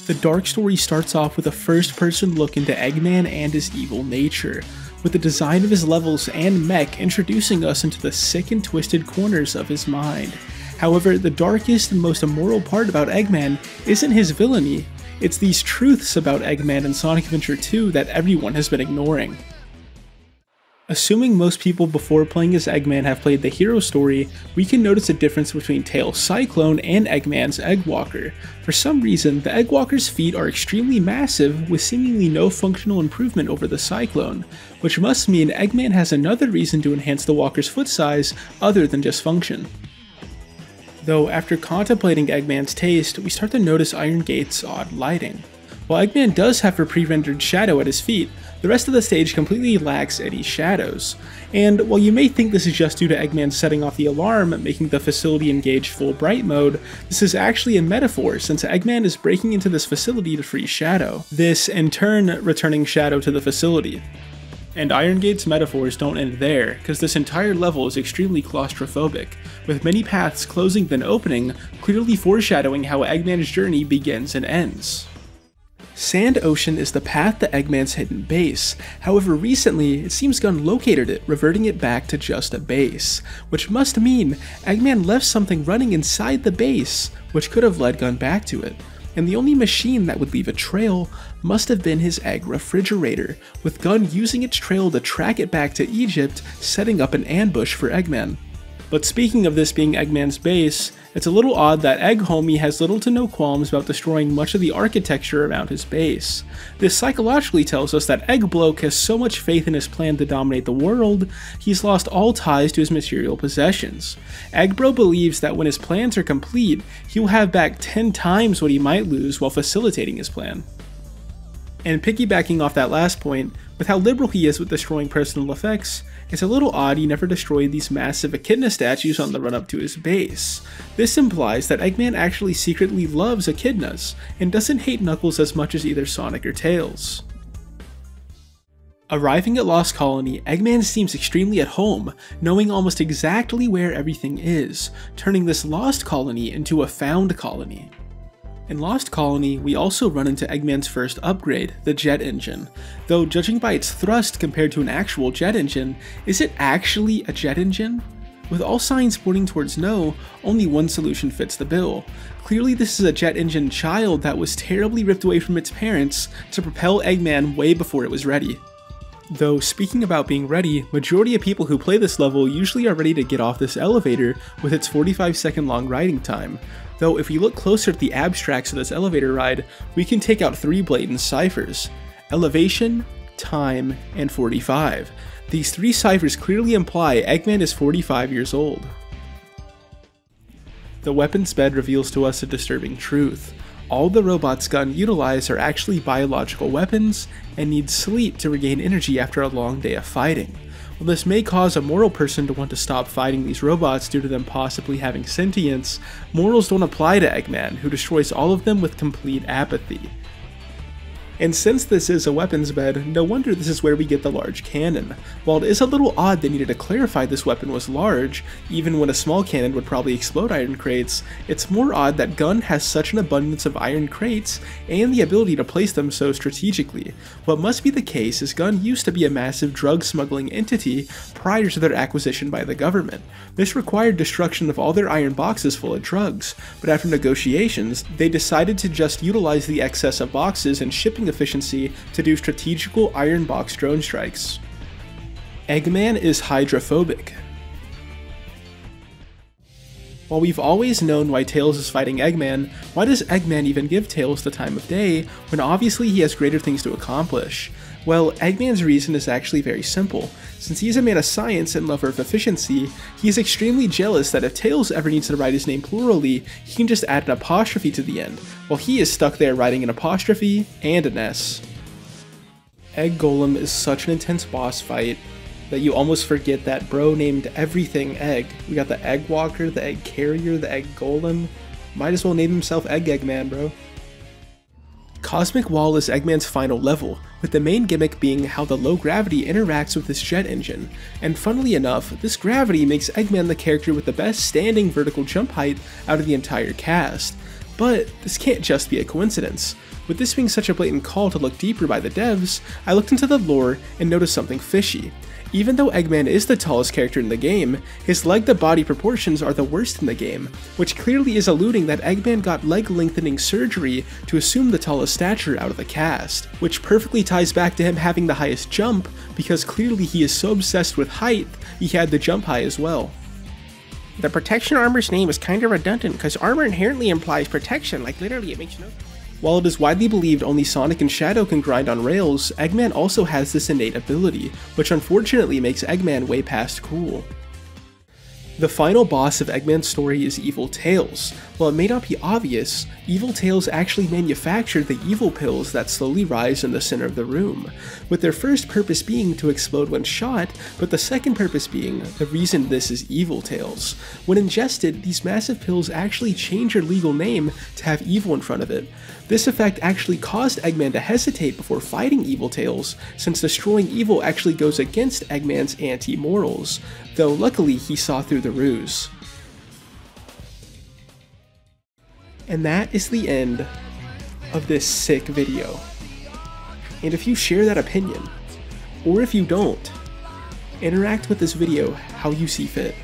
The dark story starts off with a first-person look into Eggman and his evil nature, with the design of his levels and mech introducing us into the sick and twisted corners of his mind. However, the darkest and most immoral part about Eggman isn't his villainy, it's these truths about Eggman and Sonic Adventure 2 that everyone has been ignoring. Assuming most people before playing as Eggman have played the hero story, we can notice a difference between Tails' Cyclone and Eggman's Eggwalker. For some reason, the Eggwalker's feet are extremely massive with seemingly no functional improvement over the Cyclone, which must mean Eggman has another reason to enhance the walker's foot size other than just function. Though after contemplating Eggman's taste, we start to notice Iron Gate's odd lighting. While Eggman does have a pre-rendered shadow at his feet, the rest of the stage completely lacks any shadows. And while you may think this is just due to Eggman setting off the alarm, making the facility engage full bright mode, this is actually a metaphor since Eggman is breaking into this facility to free Shadow, this in turn returning Shadow to the facility. And Iron Gate's metaphors don't end there, because this entire level is extremely claustrophobic, with many paths closing then opening, clearly foreshadowing how Eggman's journey begins and ends. Sand Ocean is the path to Eggman's hidden base, however recently it seems Gun located it, reverting it back to just a base, which must mean Eggman left something running inside the base, which could have led Gun back to it. And the only machine that would leave a trail must have been his egg refrigerator, with Gun using its trail to track it back to Egypt, setting up an ambush for Eggman. But speaking of this being Eggman's base, it's a little odd that Egg Homie has little to no qualms about destroying much of the architecture around his base. This psychologically tells us that Egg Bloke has so much faith in his plan to dominate the world, he's lost all ties to his material possessions. Egg Bro believes that when his plans are complete, he will have back 10 times what he might lose while facilitating his plan. And piggybacking off that last point, with how liberal he is with destroying personal effects, it's a little odd he never destroyed these massive Echidna statues on the run up to his base. This implies that Eggman actually secretly loves Echidnas, and doesn't hate Knuckles as much as either Sonic or Tails. Arriving at Lost Colony, Eggman seems extremely at home, knowing almost exactly where everything is, turning this Lost Colony into a found colony. In Lost Colony, we also run into Eggman's first upgrade, the jet engine. Though judging by its thrust compared to an actual jet engine, is it actually a jet engine? With all signs pointing towards no, only one solution fits the bill. Clearly this is a jet engine child that was terribly ripped away from its parents to propel Eggman way before it was ready. Though speaking about being ready, majority of people who play this level usually are ready to get off this elevator with its 45-second long riding time. Though if we look closer at the abstracts of this elevator ride, we can take out 3 blatant ciphers: elevation, time, and 45. These 3 ciphers clearly imply Eggman is 45 years old. The weapons bed reveals to us a disturbing truth. All the robots Gun utilize are actually biological weapons, and need sleep to regain energy after a long day of fighting. While this may cause a moral person to want to stop fighting these robots due to them possibly having sentience, morals don't apply to Eggman, who destroys all of them with complete apathy. And since this is a weapons bed, no wonder this is where we get the large cannon. While it is a little odd they needed to clarify this weapon was large, even when a small cannon would probably explode iron crates, it's more odd that Gun has such an abundance of iron crates and the ability to place them so strategically. What must be the case is Gun used to be a massive drug smuggling entity prior to their acquisition by the government. This required destruction of all their iron boxes full of drugs, but after negotiations, they decided to just utilize the excess of boxes and shipping efficiency to do strategical iron box drone strikes. Eggman is hydrophobic. While we've always known why Tails is fighting Eggman, why does Eggman even give Tails the time of day when obviously he has greater things to accomplish? Well, Eggman's reason is actually very simple. Since he is a man of science and lover of efficiency, he is extremely jealous that if Tails ever needs to write his name plurally, he can just add an apostrophe to the end, while he is stuck there writing an apostrophe and an S. Egg Golem is such an intense boss fight that you almost forget that bro named everything Egg. We got the Egg Walker, the Egg Carrier, the Egg Golem. Might as well name himself Eggman, bro. Cosmic Wall is Eggman's final level, with the main gimmick being how the low gravity interacts with his jet engine, and funnily enough, this gravity makes Eggman the character with the best standing vertical jump height out of the entire cast. But this can't just be a coincidence. With this being such a blatant call to look deeper by the devs, I looked into the lore and noticed something fishy. Even though Eggman is the tallest character in the game, his leg-to-body proportions are the worst in the game, which clearly is alluding that Eggman got leg lengthening surgery to assume the tallest stature out of the cast, which perfectly ties back to him having the highest jump, because clearly he is so obsessed with height, he had to jump high as well. The protection armor's name is kinda redundant, because armor inherently implies protection, like literally it makes no sense. While it is widely believed only Sonic and Shadow can grind on rails, Eggman also has this innate ability, which unfortunately makes Eggman way past cool. The final boss of Eggman's story is Evil Tails. While it may not be obvious, Evil Tails actually manufactured the evil pills that slowly rise in the center of the room, with their first purpose being to explode when shot, but the second purpose being the reason this is Evil Tails. When ingested, these massive pills actually change your legal name to have evil in front of it. This effect actually caused Eggman to hesitate before fighting Evil Tails, since destroying evil actually goes against Eggman's anti-morals, though luckily he saw through the ruse. And that is the end of this sick video. And if you share that opinion, or if you don't, interact with this video how you see fit.